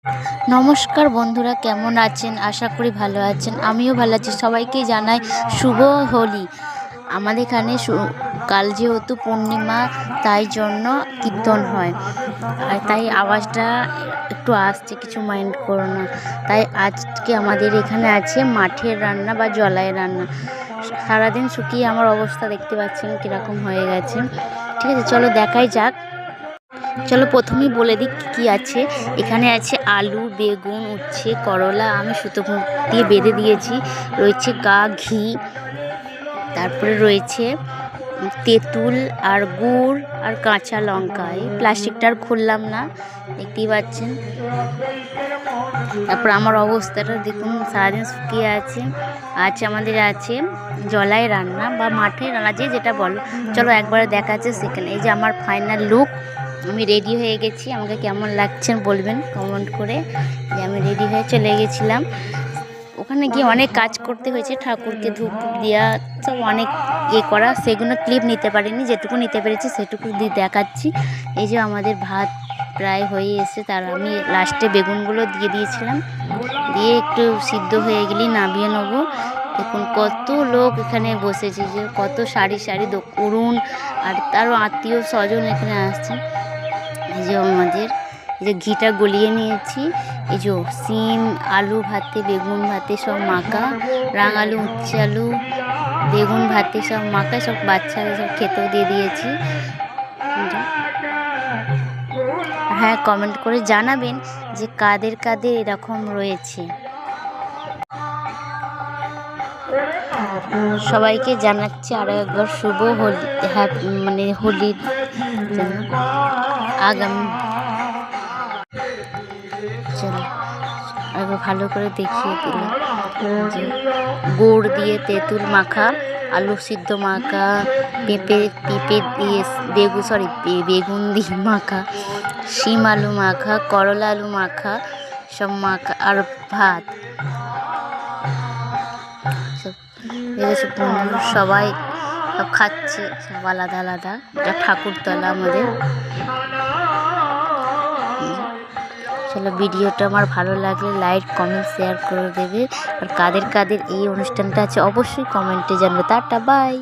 নমস্কার বন্ধুরা, কেমন আছেন? আশা করি ভালো আছেন। আমিও ভালো আছি। সবাইকে জানাই শুভ হোলি। আমাদের এখানে কাল যেহেতু পূর্ণিমা, তাই জন্য কীর্তন হয়, আর তাই আওয়াজটা একটু আসছে, কিছু মাইন্ড করো না। তাই আজকে আমাদের এখানে আছে মাঠের রান্না বা জলায় রান্না। সারাদিন শুকিয়ে আমার অবস্থা দেখতে পাচ্ছেন কীরকম হয়ে গেছে। ঠিক আছে, চলো দেখাই যাক। চলো প্রথমেই বলে দিই কী আছে। এখানে আছে আলু, বেগুন, উচ্ছে, করলা আমি সুতো দিয়ে বেঁধে দিয়েছি। রয়েছে ঘি, তারপরে রয়েছে তেঁতুল আর গুড় আর কাঁচা লঙ্কা। এই প্লাস্টিকটা আর খুললাম না, দেখতেই পাচ্ছেন। তারপর আমার অবস্থাটা দেখুন, সারাদিন শুকিয়ে আছে। আজ আমাদের আছে জলায় রান্না বা মাঠে রান্না, যেটা বলো। চলো একবারে দেখাচ্ছে সেখানে। এই যে আমার ফাইনাল লুক, আমি রেডি হয়ে গেছি। আমাকে কেমন লাগছে বলবেন কমেন্ট করে। যে আমি রেডি হয়ে চলে গেছিলাম। ওখানে গিয়ে অনেক কাজ করতে হয়েছে, ঠাকুরকে ধূপ দেওয়া, সব অনেক করা। সেগুলো ক্লিপ নিতে পারিনি, যেটুকু নিতে পেরেছি সেটুকু দিয়ে দেখাচ্ছি। এই যে আমাদের ভাত প্রায় হয়ে এসে, তার আমি লাস্টে বেগুনগুলো দিয়ে দিয়েছিলাম, দিয়ে একটু সিদ্ধ হয়ে গেলেই নামিয়ে নেবো। দেখুন কত লোক এখানে বসেছে, যে কত সারি সারি অরুণ আর তারও আত্মীয় স্বজন এখানে আসছেন। এই যে আমাদের এই যে ঘিটা গলিয়ে নিয়েছি। এই যে সিম, আলু ভাতে, বেগুন ভাতে সব মাখা, রাঙালু, উচ্ছে আলু, বেগুন ভাতে সব মাখা, সব বাচ্চাদের সব খেতেও দিয়ে দিয়েছি। হ্যাঁ, কমেন্ট করে জানাবেন যে কাদের কাদের এরকম রয়েছে। সবাইকে জানাচ্ছি আরও একবার শুভ হোলি, মানে হোলির আগামী। চলো একবার ভালো করে দেখিয়ে দিলাম যে গুড় দিয়ে তেঁতুল মাখা, আলু সিদ্ধ মাখা, পেঁপে দিয়ে বেগুন দিয়ে মাখা, শিম আলু মাখা, করলা আলু মাখা, সব মাখা আর ভাত। সবাই সব খাচ্ছে, সব আলাদা আলাদা। এটা ঠাকুরতলা আমাদের। চলো, ভিডিওটা আমার ভালো লাগলে লাইক, কমেন্ট, শেয়ার করে দেবে। আর কাদের কাদের এই অনুষ্ঠানটা আছে অবশ্যই কমেন্টে জানবে। Tata, by.